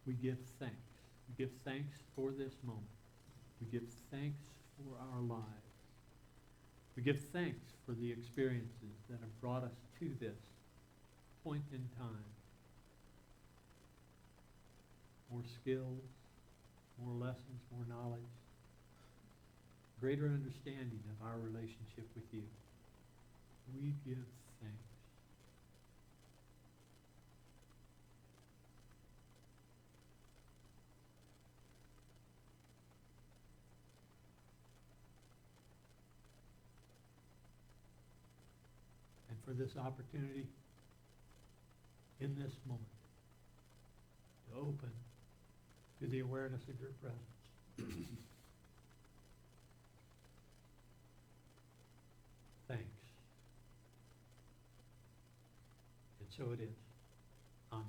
we give thanks. We give thanks for this moment. We give thanks for our lives. We give thanks for the experiences that have brought us to this point in time. More skills, more lessons, more knowledge, greater understanding of our relationship with you. We give thanks. And for this opportunity, in this moment, to open to the awareness of your presence. Thanks. And so it is. Amen.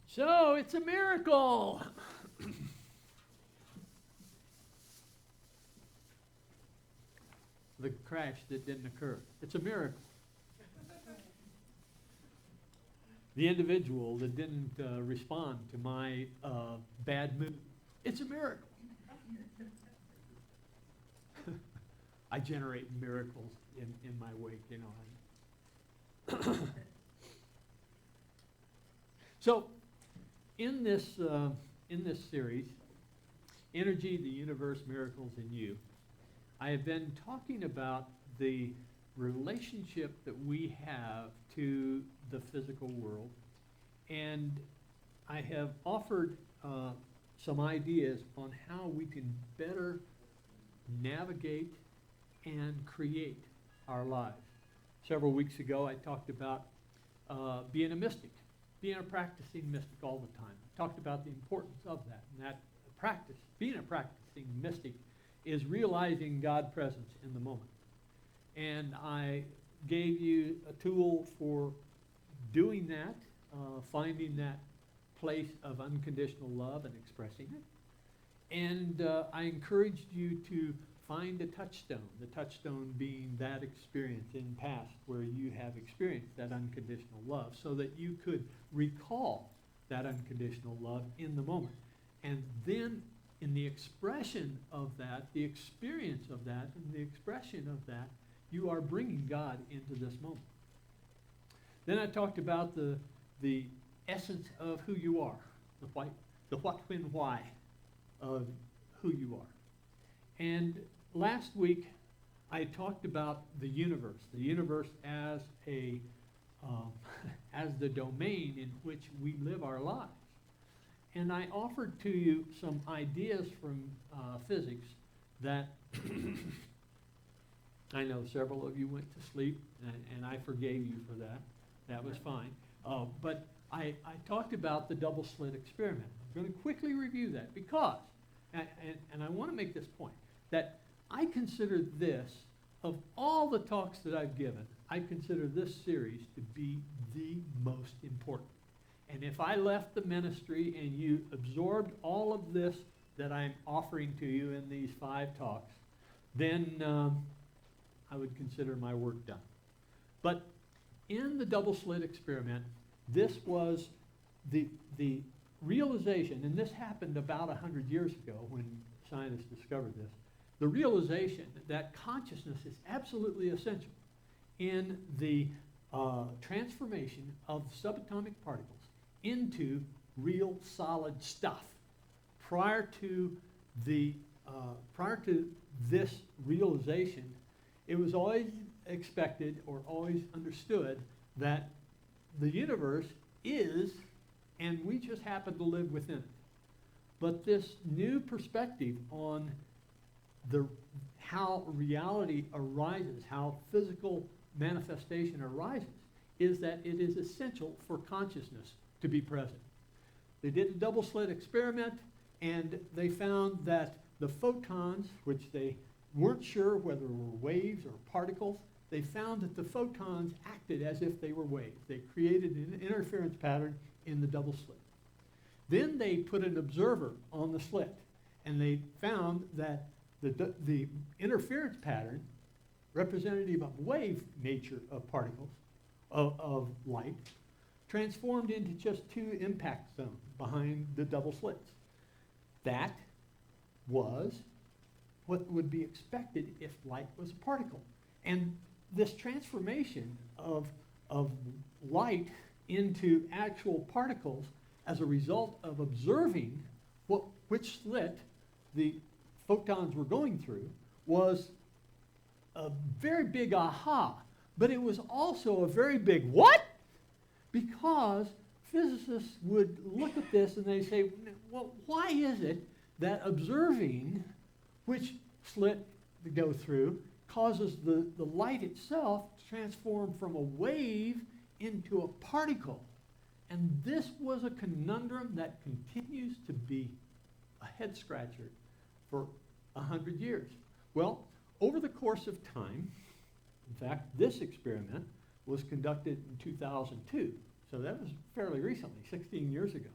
So it's a miracle. The crash that didn't occur. It's a miracle. The individual that didn't respond to my bad mood. It's a miracle. I generate miracles in my wake, you know. So, in this series, Energy, the Universe, Miracles in You, I have been talking about the relationship that we have to the physical world, and I have offered some ideas on how we can better navigate and create our lives. Several weeks ago, I talked about being a mystic, being a practicing mystic all the time. I talked about the importance of that, and that practice, being a practicing mystic, is realizing God's presence in the moment. And I gave you a tool for doing that, finding that place of unconditional love and expressing it. And I encouraged you to find a touchstone, the touchstone being that experience in past where you have experienced that unconditional love, so that you could recall that unconditional love in the moment. And then in the expression of that, the experience of that, and the expression of that, you are bringing God into this moment. Then I talked about the essence of who you are, the what, when, why of who you are. And last week, I talked about the universe as a as the domain in which we live our lives. And I offered to you some ideas from physics that I know several of you went to sleep, and I forgave you for that. That was fine. But I talked about the double slit experiment. I'm going to quickly review that because, and I want to make this point, that I consider this, of all the talks that I've given, I consider this series to be the most important. And if I left the ministry and you absorbed all of this that I'm offering to you in these 5 talks, then I would consider my work done. But in the double slit experiment, this was the realization, and this happened about 100 years ago when scientists discovered this, the realization that consciousness is absolutely essential in the transformation of subatomic particles into real solid stuff. Prior to this realization, it was always expected or always understood that the universe is, and we just happen to live within it. But this new perspective on how reality arises, how physical manifestation arises, is that it is essential for consciousness to be present. They did a double slit experiment, and they found that the photons, which they weren't sure whether were waves or particles, they found that the photons acted as if they were waves. They created an interference pattern in the double slit. Then they put an observer on the slit, and they found that the interference pattern, representative of wave nature of particles, of light, transformed into just two impact zones behind the double slits. That was what would be expected if light was a particle. And this transformation of light into actual particles as a result of observing which slit the photons were going through was a very big aha. But it was also a very big what? Because physicists would look at this and they say, well, why is it that observing which slit to go through causes the light itself to transform from a wave into a particle? And this was a conundrum that continues to be a head scratcher for 100 years. Well, over the course of time, in fact, this experiment was conducted in 2002. So that was fairly recently, 16 years ago.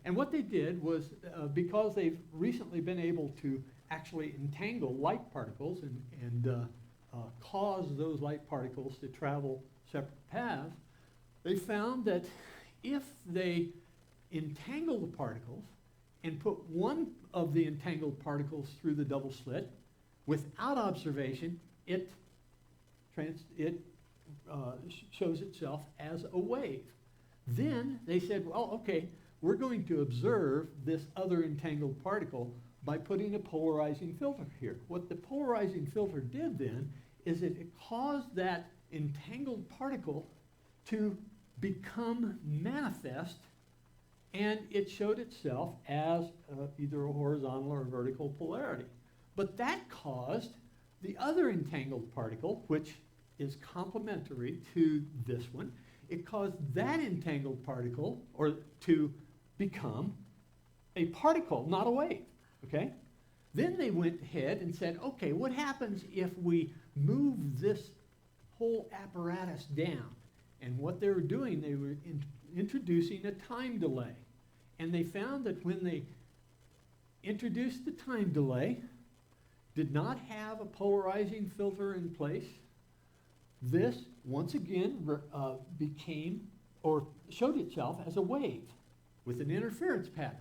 And what they did was, because they've recently been able to actually entangle light particles and cause those light particles to travel separate paths, they found that if they entangle the particles and put one of the entangled particles through the double slit, without observation, it shows itself as a wave. Then they said, well, okay, we're going to observe this other entangled particle by putting a polarizing filter here. What the polarizing filter did then is it caused that entangled particle to become manifest, and it showed itself as either a horizontal or vertical polarity. But that caused the other entangled particle, which is complementary to this one, it caused that entangled particle to become a particle, not a wave, okay? Then they went ahead and said, okay, what happens if we move this whole apparatus down? And what they were doing, they were introducing a time delay. And they found that when they introduced the time delay, did not have a polarizing filter in place, this once again became or showed itself as a wave with an interference pattern.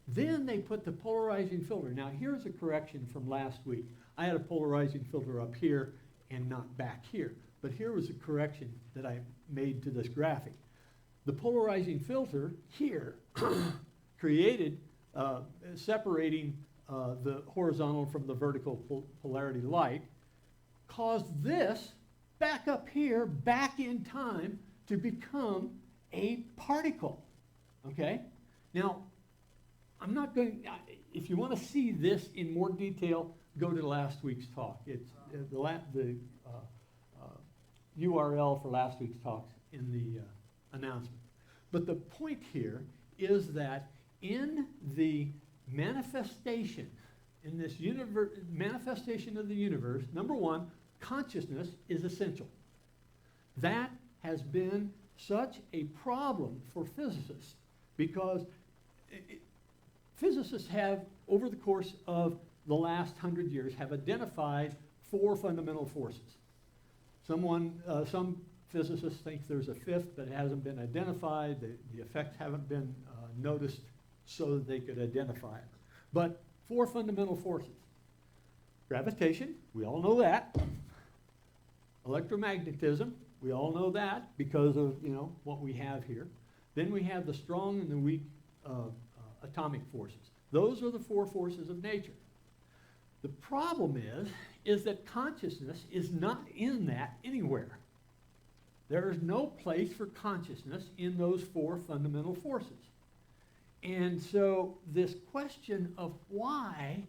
Then they put the polarizing filter. Now here's a correction from last week. I had a polarizing filter up here and not back here. But here was a correction that I made to this graphic. The polarizing filter here created separating the horizontal from the vertical polarity light, caused this back up here, back in time, to become a particle, okay? Now, I'm not going, if you want to see this in more detail, go to last week's talk. It's the URL for last week's talks in the announcement. But the point here is that in the manifestation, in this manifestation of the universe, number one, consciousness is essential. That has been such a problem for physicists because physicists have, over the course of the last 100 years, have identified four fundamental forces. Some physicists think there's a fifth, but it hasn't been identified. The effects haven't been noticed so that they could identify it. But four fundamental forces. Gravitation, we all know that. Electromagnetism, we all know that because of what we have here. Then we have the strong and the weak atomic forces. Those are the four forces of nature. The problem is that consciousness is not in that anywhere. There is no place for consciousness in those four fundamental forces. And so this question of why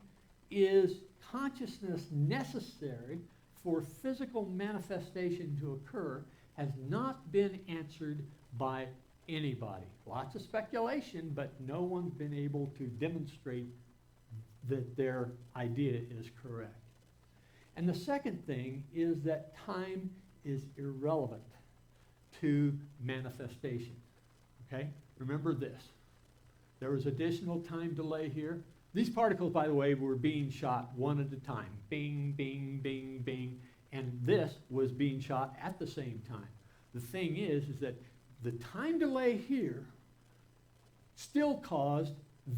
is consciousness necessary for physical manifestation to occur has not been answered by anybody. Lots of speculation, but no one's been able to demonstrate that their idea is correct. And the second thing is that time is irrelevant to manifestation. Okay? Remember this. There was additional time delay here. These particles, by the way, were being shot one at a time. Bing, bing, bing, bing. And this was being shot at the same time. The thing is that the time delay here still caused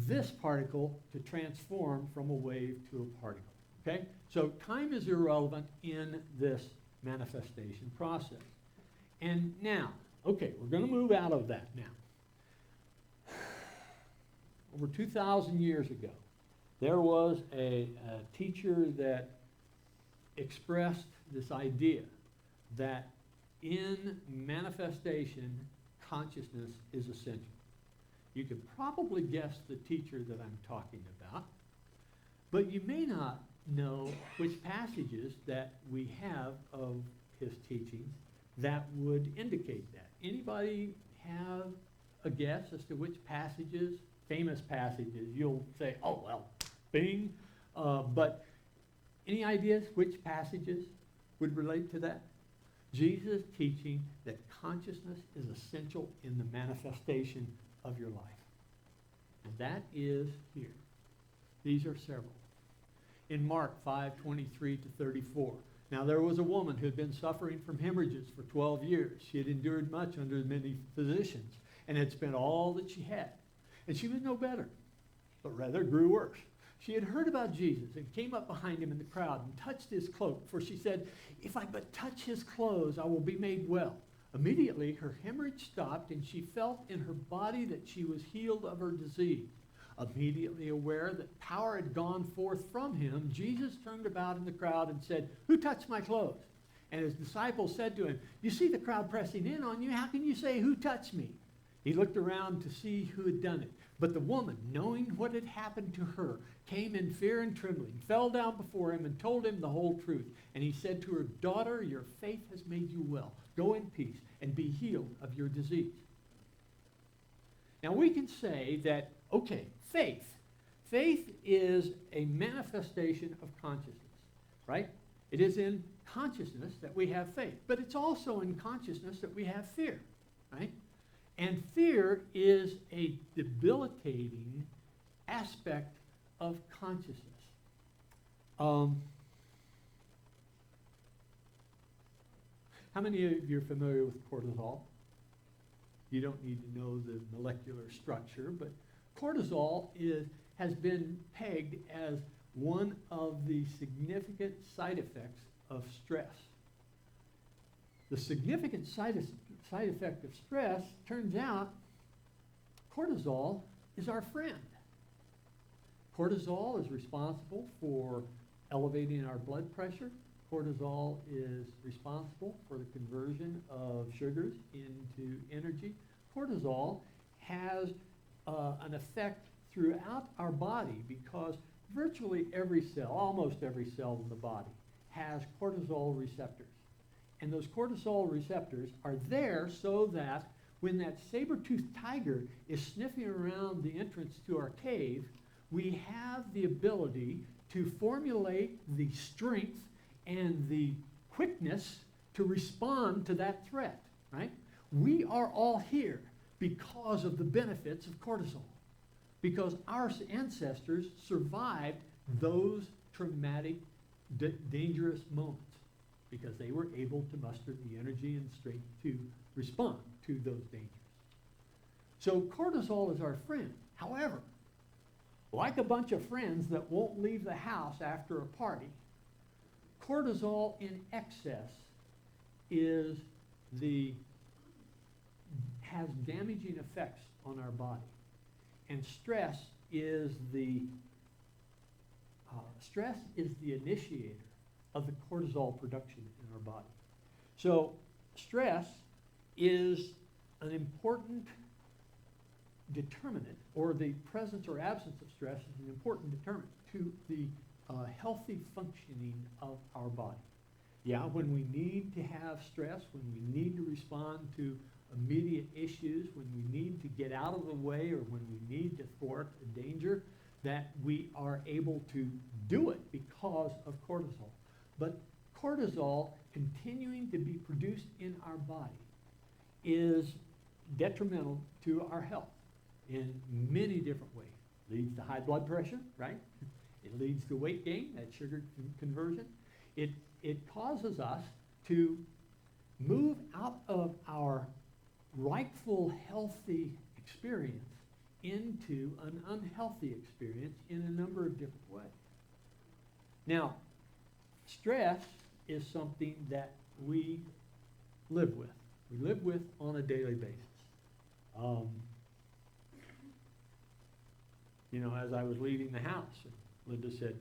this particle to transform from a wave to a particle. Okay? So time is irrelevant in this manifestation process. And now, okay, we're going to move out of that now. Over 2,000 years ago, there was a teacher that expressed this idea that in manifestation, consciousness is essential. You could probably guess the teacher that I'm talking about, but you may not know which passages that we have of his teachings that would indicate that. Anybody have a guess as to which passages, famous passages, you'll say, oh, well, bing. But any ideas which passages would relate to that? Jesus teaching that consciousness is essential in the manifestation of your life. And that is here. These are several. In Mark 5:23 to 34. Now there was a woman who had been suffering from hemorrhages for 12 years. She had endured much under many physicians and had spent all that she had. And she was no better, but rather grew worse. She had heard about Jesus and came up behind him in the crowd and touched his cloak, for she said, if I but touch his clothes, I will be made well. Immediately her hemorrhage stopped, and she felt in her body that she was healed of her disease. Immediately aware that power had gone forth from him, Jesus turned about in the crowd and said, who touched my clothes? And his disciples said to him, you see the crowd pressing in on you. How can you say, who touched me? He looked around to see who had done it. But the woman, knowing what had happened to her, came in fear and trembling, fell down before him and told him the whole truth. And he said to her, daughter, your faith has made you well. Go in peace and be healed of your disease. Now we can say that, okay, faith. Faith is a manifestation of consciousness, right? It is in consciousness that we have faith, but it's also in consciousness that we have fear, right? And fear is a debilitating aspect of consciousness. How many of you are familiar with cortisol? You don't need to know the molecular structure, but cortisol has been pegged as one of the significant side effects of stress. The significant side effect of stress, turns out, cortisol is our friend. Cortisol is responsible for elevating our blood pressure. Cortisol is responsible for the conversion of sugars into energy. Cortisol has an effect throughout our body because virtually every cell, almost every cell in the body, has cortisol receptors. And those cortisol receptors are there so that when that saber-toothed tiger is sniffing around the entrance to our cave, we have the ability to formulate the strength and the quickness to respond to that threat, right? We are all here because of the benefits of cortisol, because our ancestors survived those traumatic, dangerous moments, because they were able to muster the energy and strength to respond to those dangers. So cortisol is our friend. However, like a bunch of friends that won't leave the house after a party, cortisol in excess has damaging effects on our body. And stress is the initiator of the cortisol production in our body. So stress is an important determinant, or the presence or absence of stress is an important determinant to the healthy functioning of our body. Yeah, when we need to have stress, when we need to respond to immediate issues, when we need to get out of the way, or when we need to thwart a danger, that we are able to do it because of cortisol. But cortisol continuing to be produced in our body is detrimental to our health in many different ways. Leads to high blood pressure, right? It leads to weight gain, that sugar conversion. It causes us to move out of our rightful, healthy experience into an unhealthy experience in a number of different ways. Now, stress is something that we live with. We live with on a daily basis. As I was leaving the house, Linda said,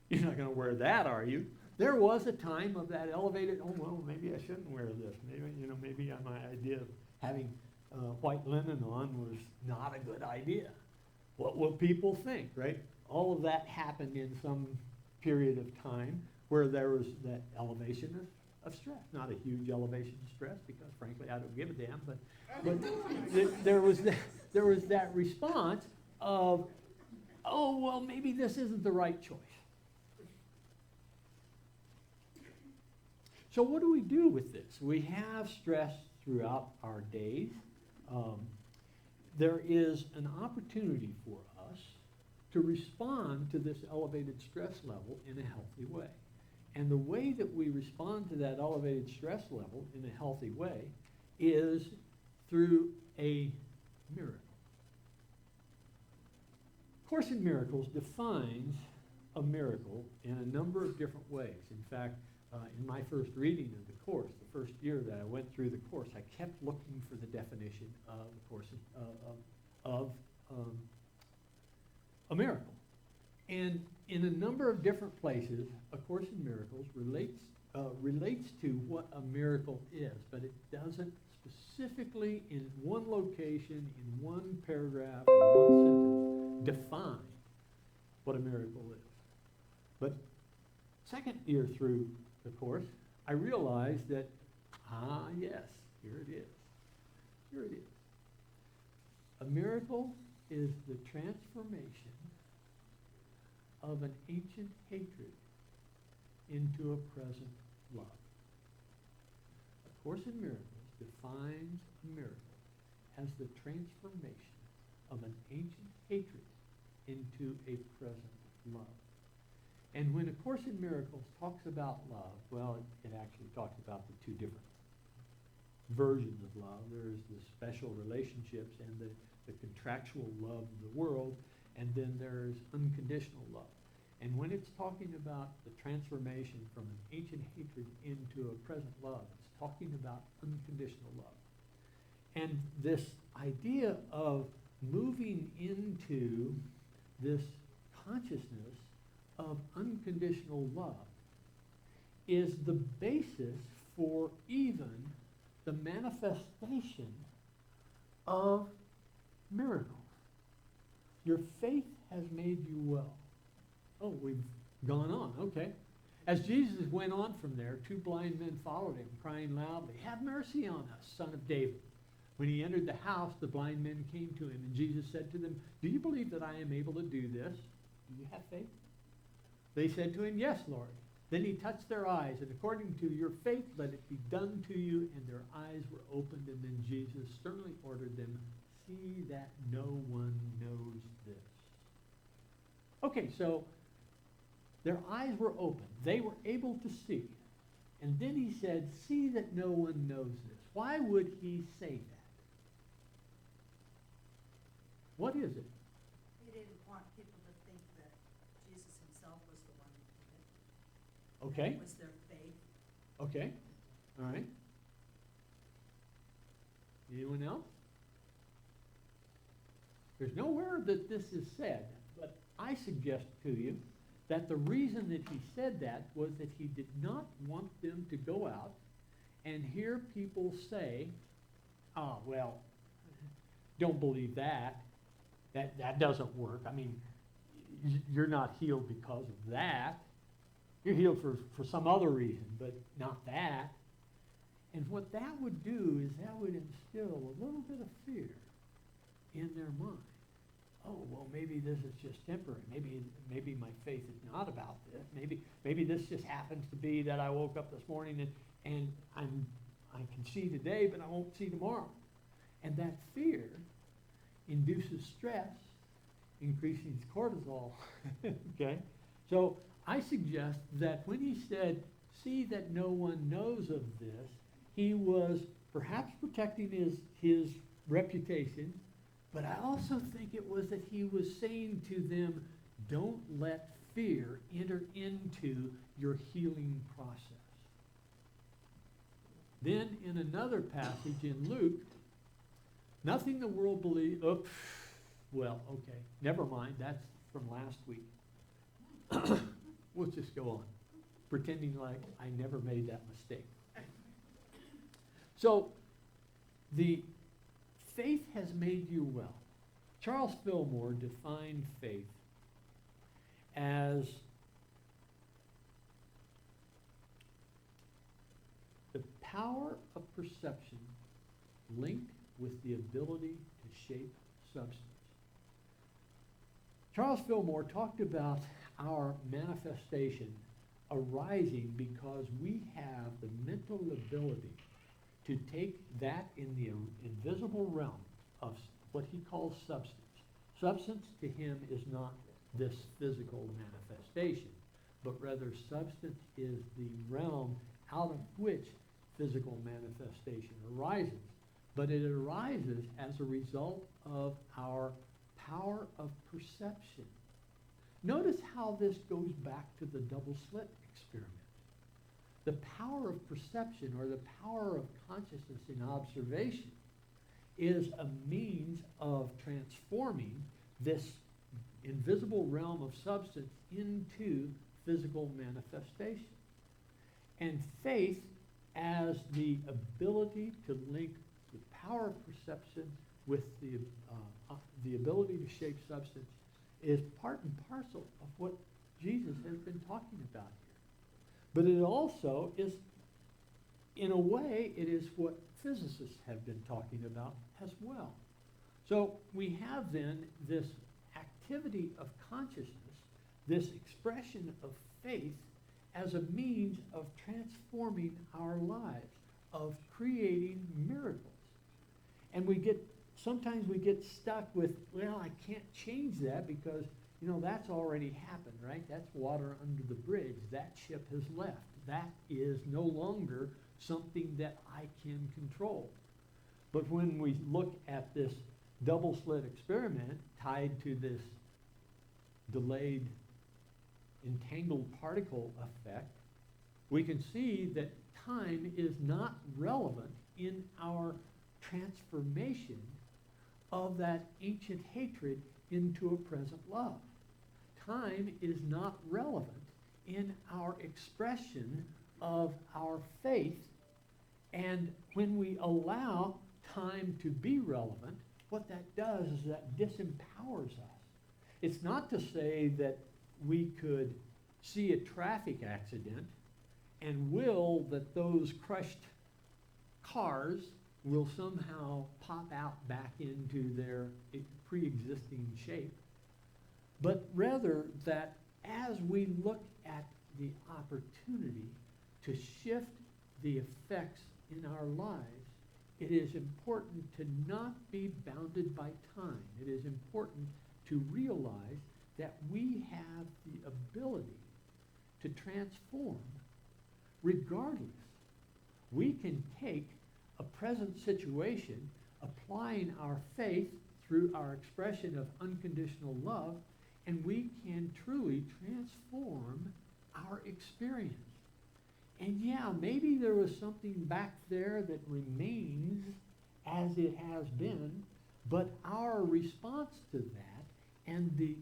"You're not going to wear that, are you?" There was a time of that elevated, oh, well, maybe I shouldn't wear this. Maybe my idea of having white linen on was not a good idea. What will people think, right? All of that happened in some period of time where there was that elevation of stress. Not a huge elevation of stress because, frankly, I don't give a damn, but there was that response of, oh, well, maybe this isn't the right choice. So what do we do with this? We have stress throughout our days. There is an opportunity for us to respond to this elevated stress level in a healthy way. And the way that we respond to that elevated stress level in a healthy way is through a miracle. Course in Miracles defines a miracle in a number of different ways. In fact, in my first reading of the course, the first year that I went through the course, I kept looking for the definition of the course of a miracle. And in a number of different places, A Course in Miracles relates to what a miracle is, but it doesn't specifically in one location, in one paragraph, or one sentence, define what a miracle is. But second year through the course, I realized that, yes, here it is. Here it is. A miracle is the transformation of an ancient hatred into a present love. A Course in Miracles defines a miracle as the transformation of an ancient hatred into a present love. And when A Course in Miracles talks about love, well, it actually talks about the two different versions of love. There's the special relationships and the contractual love of the world, and then there's unconditional love. And when it's talking about the transformation from an ancient hatred into a present love, it's talking about unconditional love. And this idea of moving into this consciousness of unconditional love is the basis for even the manifestation of miracles. Your faith has made you well. Oh, we've gone on, okay. As Jesus went on from there, two blind men followed him, crying loudly, "Have mercy on us, Son of David." When he entered the house, the blind men came to him, and Jesus said to them, "Do you believe that I am able to do this? Do you have faith?" They said to him, "Yes, Lord." Then he touched their eyes, and according to your faith, let it be done to you. And their eyes were opened, and then Jesus sternly ordered them, "See that no one knows this." Okay, so their eyes were open. They were able to see. And then he said, "See that no one knows this." Why would he say that? What is it? He didn't want people to think that Jesus himself was the one who did it. Okay. That was their faith. Okay. All right. Anyone else? There's nowhere that this is said, but I suggest to you that the reason that he said that was that he did not want them to go out and hear people say, "Oh, well, don't believe that. That doesn't work. I mean, you're not healed because of that. You're healed for some other reason, but not that." And what that would do is that would instill a little bit of fear in their mind. Oh, well, maybe this is just temporary. Maybe my faith is not about this. Maybe this just happens to be that I woke up this morning and I can see today, but I won't see tomorrow. And that fear induces stress, increasing cortisol. Okay? So I suggest that when he said, "See that no one knows of this," he was perhaps protecting his reputation, but I also think it was that he was saying to them, don't let fear enter into your healing process. Then in another passage in Luke, nothing the world believes, well, okay, never mind, that's from last week. We'll just go on, pretending like I never made that mistake. So, the faith has made you well. Charles Fillmore defined faith as the power of perception linked with the ability to shape substance. Charles Fillmore talked about our manifestation arising because we have the mental ability to take that in the invisible realm of what he calls substance. Substance to him is not this physical manifestation, but rather substance is the realm out of which physical manifestation arises. But it arises as a result of our power of perception. Notice how this goes back to the double slit experiment. The power of perception, or the power of consciousness in observation, is a means of transforming this invisible realm of substance into physical manifestation. And faith, as the ability to link the power of perception with the ability to shape substance, is part and parcel of what Jesus has been talking about here. But it also is, in a way, it is what physicists have been talking about as well. So we have then this activity of consciousness, this expression of faith as a means of transforming our lives, of creating miracles. And sometimes we get stuck with, well, I can't change that because, that's already happened, right? That's water under the bridge. That ship has left. That is no longer something that I can control. But when we look at this double slit experiment tied to this delayed entangled particle effect, we can see that time is not relevant in our transformation of that ancient hatred into a present love. Time is not relevant in our expression of our faith, and when we allow time to be relevant, what that does is that disempowers us. It's not to say that we could see a traffic accident and will that those crushed cars will somehow pop out back into their pre-existing shape, but rather that as we look at the opportunity to shift the effects in our lives, it is important to not be bounded by time. It is important to realize that we have the ability to transform regardless. We can take a present situation, applying our faith through our expression of unconditional love, and we can truly transform our experience. And yeah, maybe there was something back there that remains as it has been, but our response to that and the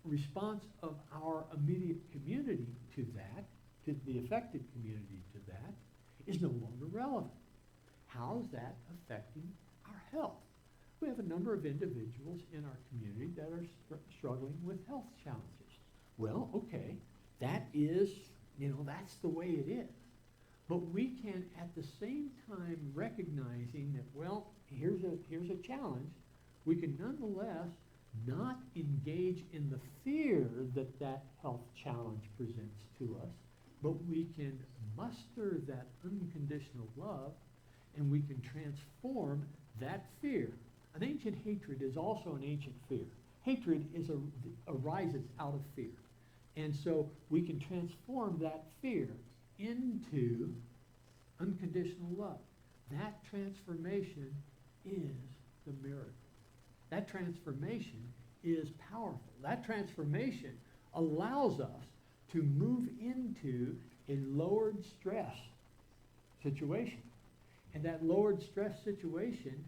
response of our immediate community to that, to the affected community to that, is no longer relevant. How is that affecting our health? We have a number of individuals in our community that are struggling with health challenges. Well, okay, that is, that's the way it is. But we can, at the same time, recognizing that, well, here's a challenge, we can nonetheless not engage in the fear that that health challenge presents to us, but we can muster that unconditional love, and we can transform that fear. An ancient hatred is also an ancient fear. Hatred arises out of fear. And so we can transform that fear into unconditional love. that transformation is the miracle. That transformation is powerful. That transformation allows us to move into a lowered stress situation. And that lowered stress situation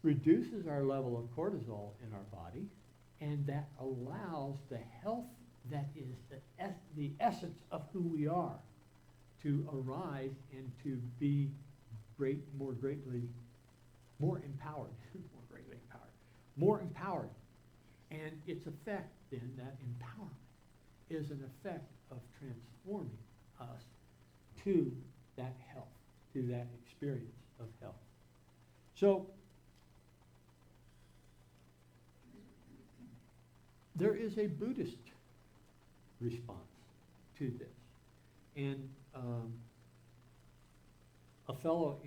reduces our level of cortisol in our body, and that allows the health that is the essence of who we are to arise and to be more empowered. And its effect then, that empowerment, is an effect of transforming us to that health, to that experience of health. So, there is a Buddhist response to this. And a fellow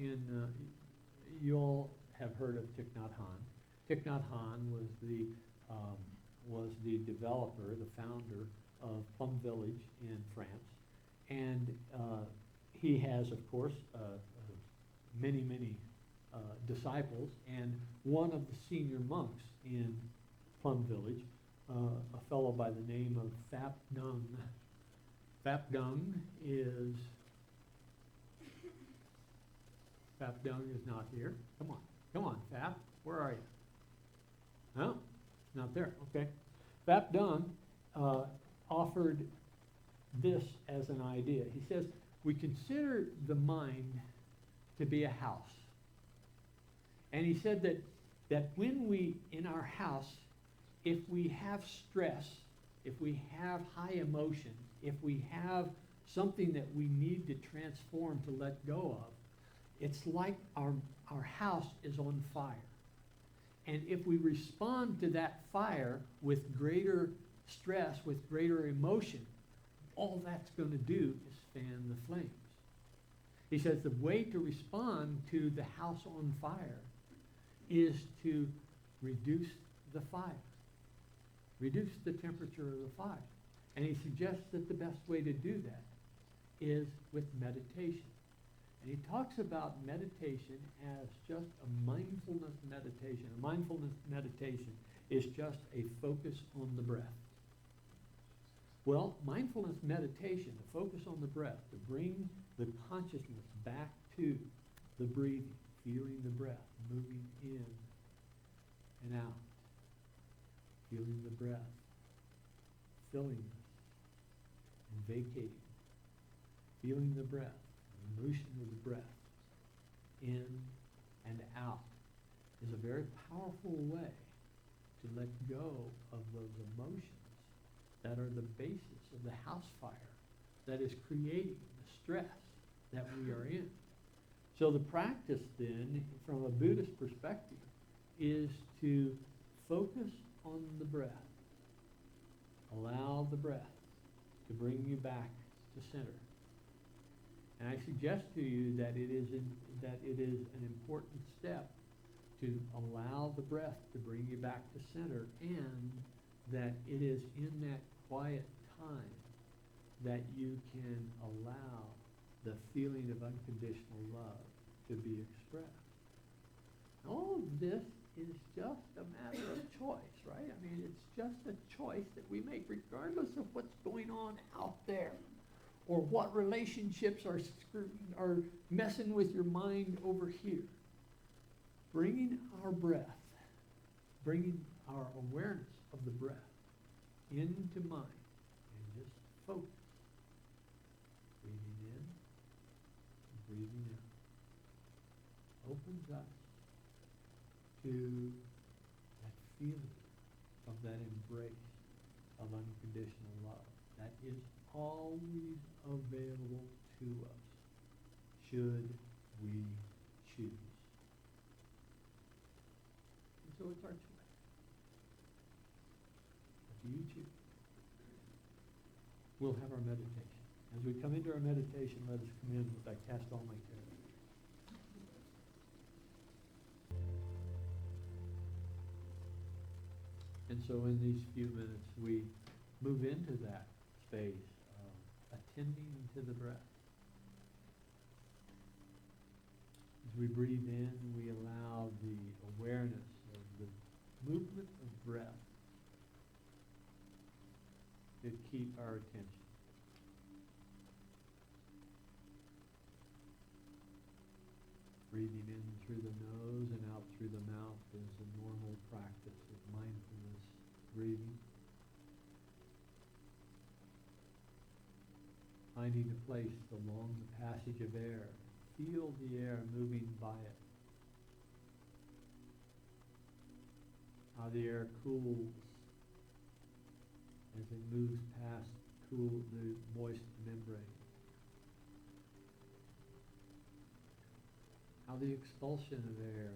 you all have heard of Thich Nhat Hanh. Thich Nhat Hanh was the developer, the founder of Plum Village in France. And he has, of course, many disciples. And one of the senior monks in Plum Village, a fellow by the name of Phap Dung. Phap Dung is not here. Come on, Phap. Where are you? No, not there. Okay. Phap Dung offered this as an idea. He says, we consider the mind to be a house. And he said that when we, in our house, if we have stress, if we have high emotion, if we have something that we need to transform, to let go of, it's like our house is on fire. And if we respond to that fire with greater stress, with greater emotion, all that's going to do is fan the flames. He says the way to respond to the house on fire is to reduce the fire. Reduce the temperature of the fire. And he suggests that the best way to do that is with meditation. And he talks about meditation as just a mindfulness meditation. A mindfulness meditation is just a focus on the breath. Well, mindfulness meditation, the focus on the breath, to bring the consciousness back to the breathing, feeling the breath, moving in and out, feeling the breath, filling and vacating, feeling the breath, the motion of the breath, in and out, is a very powerful way to let go of those emotions that are the basis of the house fire that is creating the stress that we are in. So the practice then, from a Buddhist perspective, is to focus on the breath. Allow the breath to bring you back to center. And I suggest to you that it is an important step to allow the breath to bring you back to center, and that it is in that quiet time that you can allow the feeling of unconditional love to be expressed. All of this is just a matter of choice, right? I mean, it's just a choice that we make regardless of what's going on out there, or what relationships are messing with your mind over here. Bringing our breath, bringing our awareness of the breath into mind, and just focus. Breathing in and breathing out. Opens us to that feeling of that embrace of unconditional love that is always available to us, should we choose. And so it's our choice. What do you choose? We'll have our meditation. As we come into our meditation, let us come in with I cast all my cares. And so in these few minutes, we move into that space of attending to the breath. As we breathe in, we allow the awareness of the movement of breath to keep our attention. Breathing in through the nose and out through the mouth is a normal practice of mindfulness breathing. Finding a place along the passage of air. Feel the air moving by it. How the air cools as it moves past the moist membrane. How the expulsion of air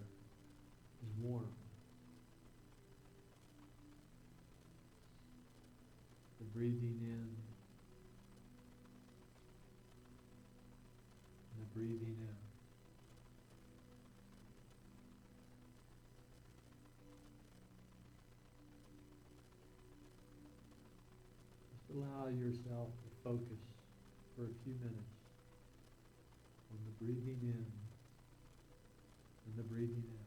is warm. The breathing in and the breathing out. Just allow yourself to focus for a few minutes on the breathing in and the breathing out.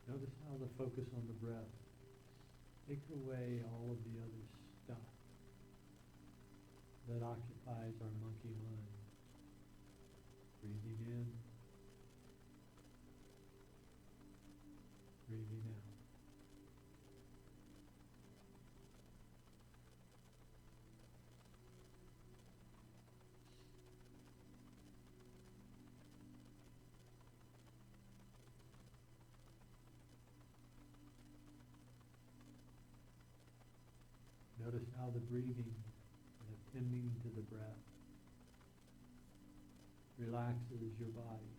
Notice how the focus on the breath takes away all of the other stuff that occupies our monkey mind. Breathing in, breathing out. Notice how the breathing and attending to the breath relaxes your body.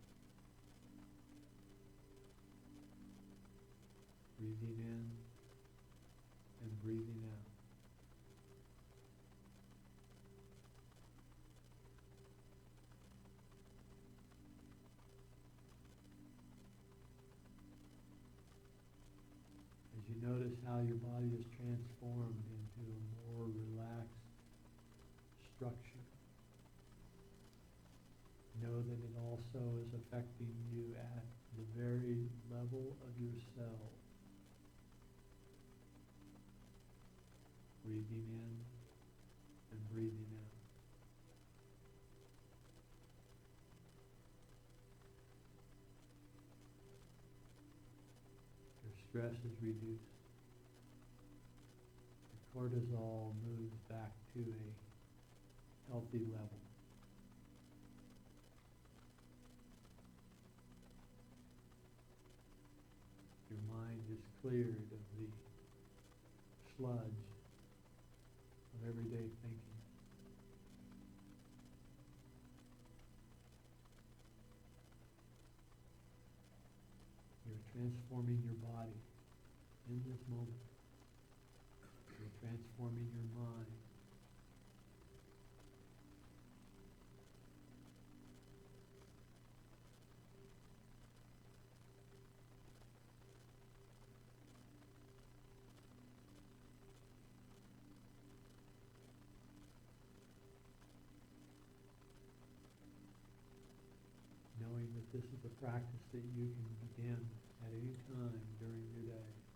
Breathing in and breathing out. As you notice how your body is transformed into a more relaxed structure, know that it also is affecting you at the very level of your cell. Breathing in and breathing out. Your stress is reduced. Your cortisol moves back to a healthy level. Your mind is cleared of the sludge of everyday thinking. You're transforming your body in this moment. You're transforming your mind. Knowing that this is a practice that you can begin at any time during your day.